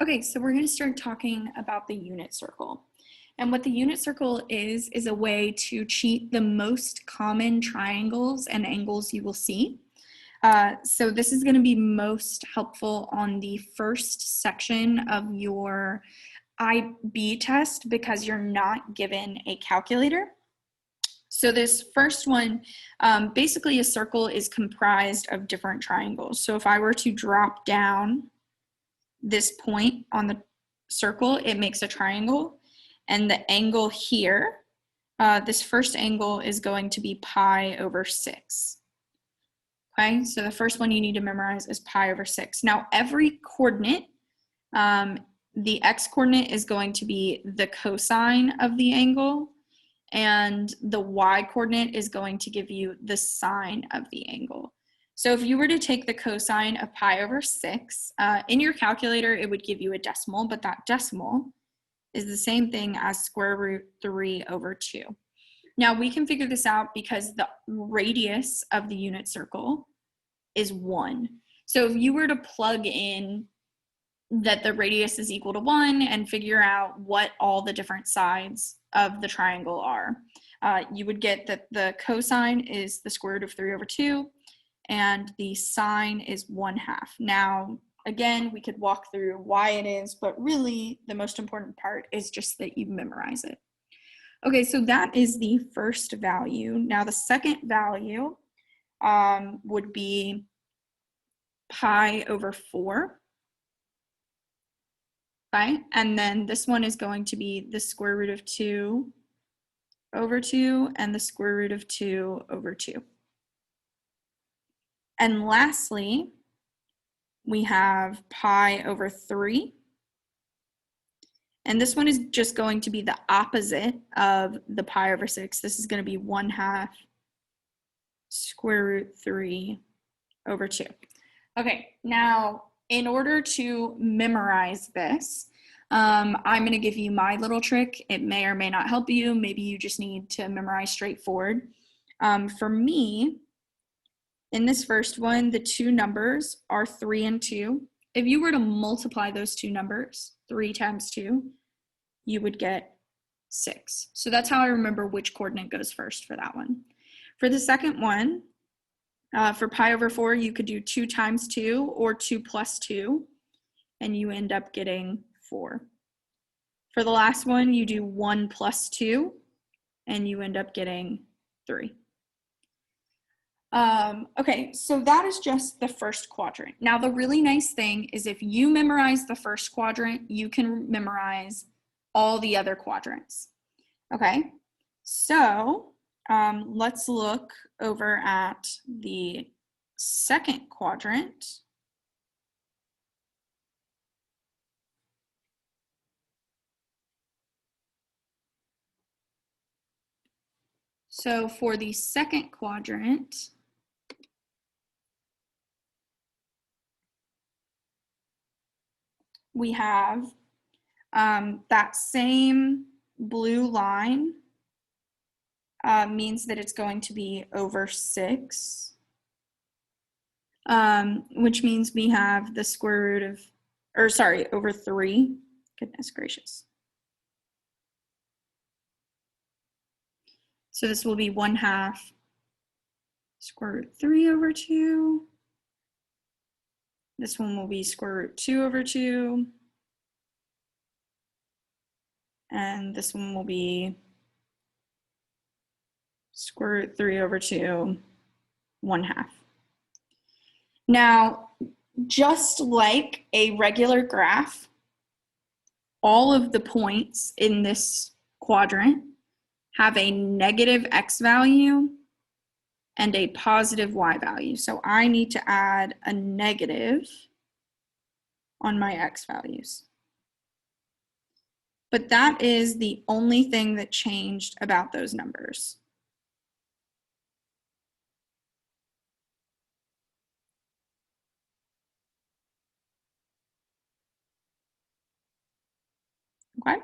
Okay, so we're going to start talking about the unit circle. And what the unit circle is a way to cheat the most common triangles and angles you will see. So this is going to be most helpful on the first section of your IB test because you're not given a calculator. So this first one, basically a circle is comprised of different triangles. So if I were to drop down this point on the circle, it makes a triangle. And the angle here, this first angle is going to be pi over 6. Okay, so the first one you need to memorize is pi over 6. Now every coordinate, the x coordinate is going to be the cosine of the angle, and the y coordinate is going to give you the sine of the angle. So if you were to take the cosine of pi over 6, in your calculator it would give you a decimal, but that decimal is the same thing as square root 3 over 2. Now we can figure this out because the radius of the unit circle is 1. So if you were to plug in that the radius is equal to 1 and figure out what all the different sides of the triangle are, you would get that the cosine is the square root of 3 over 2 and the sine is 1/2. Now, again, we could walk through why it is, but really the most important part is just that you memorize it. Okay, so that is the first value. Now the second value would be pi over 4. Okay, and then this one is going to be the square root of 2 over 2 and the square root of 2 over 2. And lastly, we have pi over 3. And this one is just going to be the opposite of the pi over 6. This is going to be 1/2 square root 3 over 2. Okay, now in order to memorize this, I'm going to give you my little trick. It may or may not help you. Maybe you just need to memorize straightforward. For me, in this first one, the two numbers are 3 and 2. If you were to multiply those two numbers, 3 times 2, you would get 6. So that's how I remember which coordinate goes first for that one. For the second one, for pi over 4, you could do 2 times 2 or 2 plus 2, and you end up getting 4. For the last one, you do 1 plus 2, and you end up getting 3. Okay, so that is just the first quadrant. Now, the really nice thing is if you memorize the first quadrant, you can memorize all the other quadrants. Okay, so let's look over at the second quadrant. So for the second quadrant, we have that same blue line means that it's going to be over 6, which means we have the square root of, or sorry, over 3. Goodness gracious. So this will be 1/2 square root 3 over 2. This one will be square root 2 over 2. And this one will be square root 3 over 2, 1/2. Now, just like a regular graph, all of the points in this quadrant have a negative x value and a positive y value. So I need to add a negative on my x values. But that is the only thing that changed about those numbers. Okay?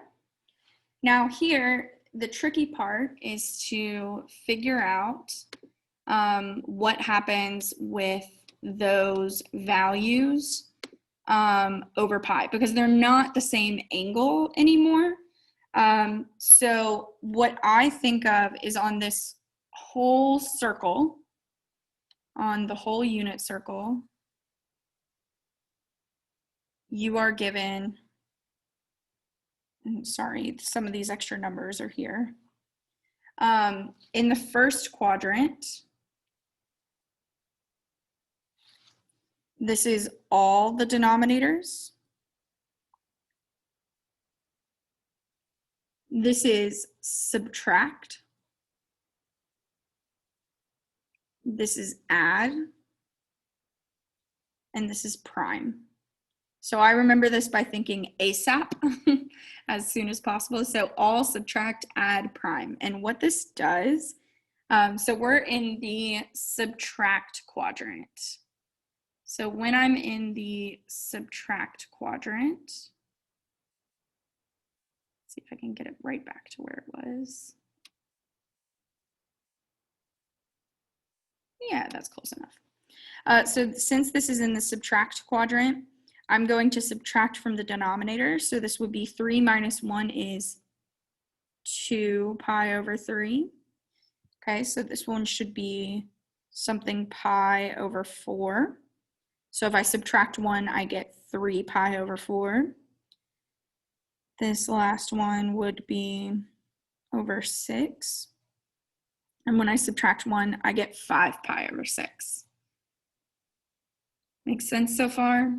Now here, the tricky part is to figure out what happens with those values over pi because they're not the same angle anymore. So what I think of is on this whole circle, on the whole unit circle, you are given, sorry, some of these extra numbers are here. In the first quadrant, this is all the denominators. This is subtract. This is add. And this is prime. So I remember this by thinking ASAP as soon as possible. So all, subtract, add, prime. And what this does, so we're in the subtract quadrant. So when I'm in the subtract quadrant, let's see if I can get it right back to where it was. Yeah, that's close enough. So since this is in the subtract quadrant, I'm going to subtract from the denominator. So this would be 3 minus 1 is 2 pi over 3. Okay, so this one should be something pi over 4. So if I subtract 1, I get 3 pi over 4. This last one would be over 6. And when I subtract 1, I get 5 pi over 6. Makes sense so far?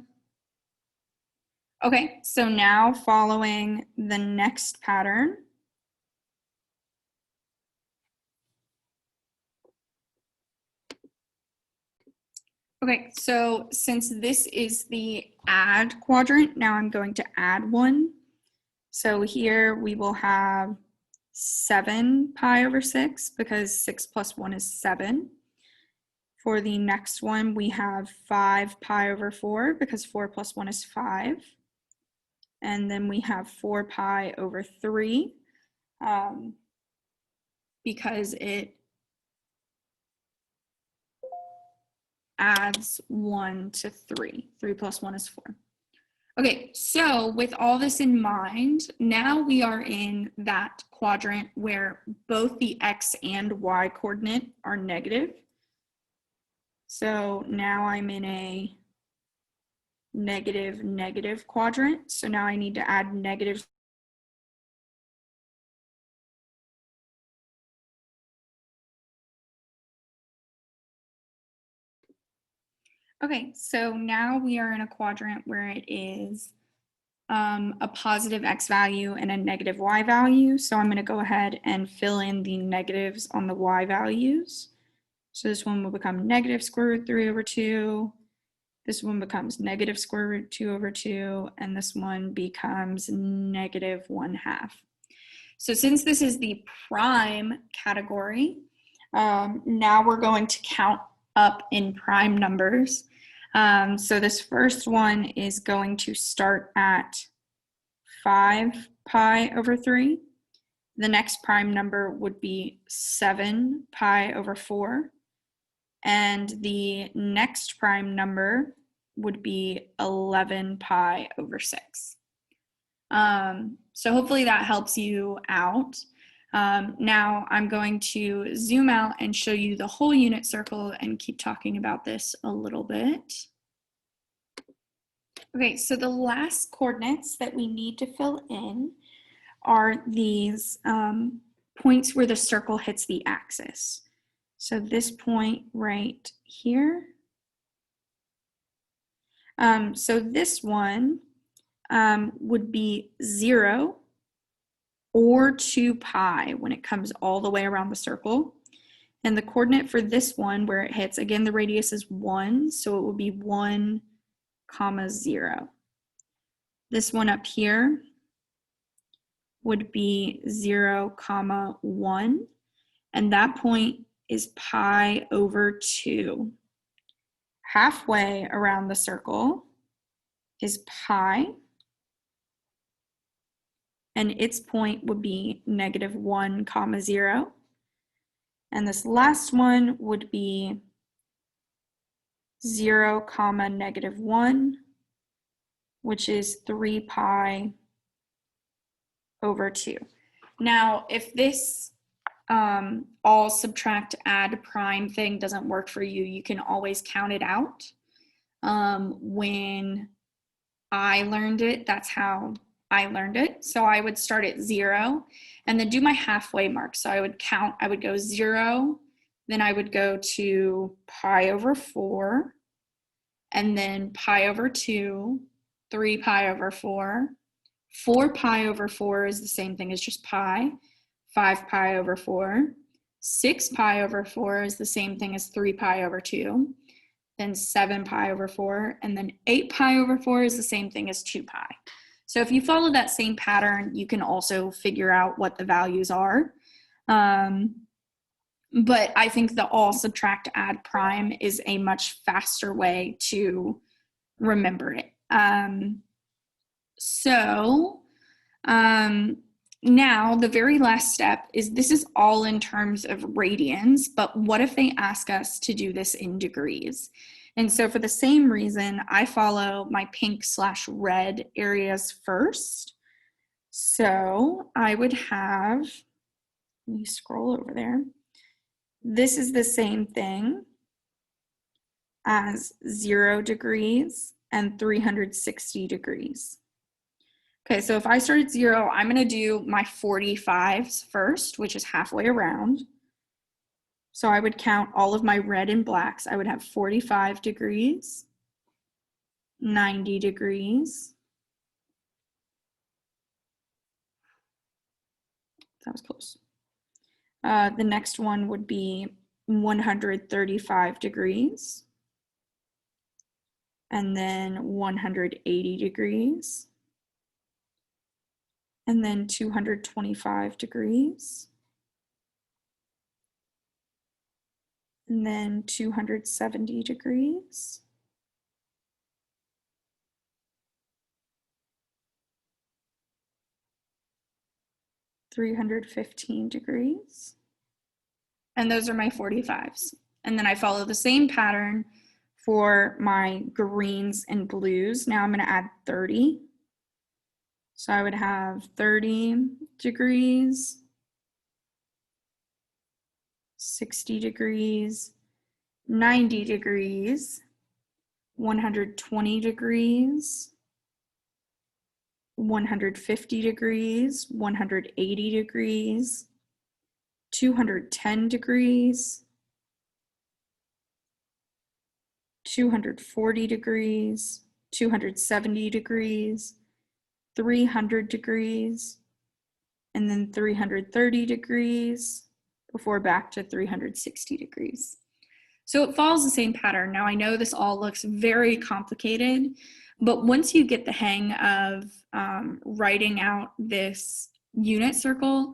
Okay, so now following the next pattern, okay, so since this is the add quadrant, now I'm going to add 1. So here we will have 7 pi over 6 because 6 plus 1 is 7. For the next one, we have 5 pi over 4 because 4 plus 1 is 5. And then we have 4 pi over 3 because it adds 1 to 3. 3 plus 1 is 4. Okay, so with all this in mind, now we are in that quadrant where both the x and y coordinate are negative. So now I'm in a negative, negative quadrant. So now I need to add negative. Okay, so now we are in a quadrant where it is a positive x value and a negative y value. So I'm going to go ahead and fill in the negatives on the y values. So this one will become negative square root 3 over 2. This one becomes negative square root 2 over 2. And this one becomes negative 1/2. So since this is the prime category, now we're going to count up in prime numbers. So this first one is going to start at 5 pi over 3. The next prime number would be 7 pi over 4. And the next prime number would be 11 pi over 6. So hopefully that helps you out. Now I'm going to zoom out and show you the whole unit circle and keep talking about this a little bit. Okay, so the last coordinates that we need to fill in are these points where the circle hits the axis. So this point right here. So this one would be 0 or 2 pi when it comes all the way around the circle. And the coordinate for this one where it hits, again, the radius is 1, so it would be 1, 0. This one up here would be 0, 1, and that point is pi over 2. Halfway around the circle is pi, and its point would be negative 1, 0. And this last one would be 0, negative 1, which is 3 pi over 2. Now, if this all subtract add prime thing doesn't work for you, you can always count it out. When I learned it, that's how I learned it. So I would start at 0 and then do my halfway mark. So I would count, I would go 0, then I would go to pi over 4, and then pi over 2, 3 pi over 4. 4 pi over 4 is the same thing as just pi. 5 pi over 4. 6 pi over 4 is the same thing as 3 pi over 2. Then 7 pi over 4, and then 8 pi over 4 is the same thing as 2 pi. So if you follow that same pattern, you can also figure out what the values are. But I think the all subtract add prime is a much faster way to remember it. Now the very last step is, this is all in terms of radians, but what if they ask us to do this in degrees? And so for the same reason, I follow my pink/red areas first. So I would have, let me scroll over there. This is the same thing as 0 degrees and 360 degrees. Okay, so if I start at 0, I'm going to do my 45s first, which is halfway around. So I would count all of my red and blacks. I would have 45 degrees, 90 degrees. That was close. The next one would be 135 degrees, and then 180 degrees, and then 225 degrees, and then 270 degrees, (315 degrees), and those are my 45s. And then I follow the same pattern for my greens and blues. Now I'm going to add 30. So I would have 30 degrees, 60 degrees, 90 degrees, 120 degrees, 150 degrees, 180 degrees, 210 degrees, 240 degrees, 270 degrees, 300 degrees, and then 330 degrees, before back to 360 degrees. So it follows the same pattern. Now I know this all looks very complicated, but once you get the hang of writing out this unit circle,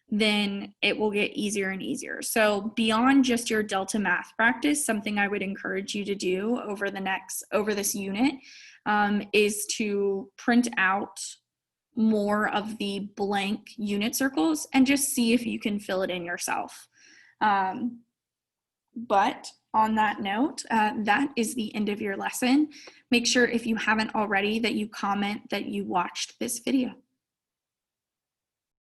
then it will get easier and easier. So beyond just your Delta math practice, something I would encourage you to do over this unit is to print out more of the blank unit circles and just see if you can fill it in yourself. But on that note, that is the end of your lesson. Make sure, if you haven't already, that you comment that you watched this video.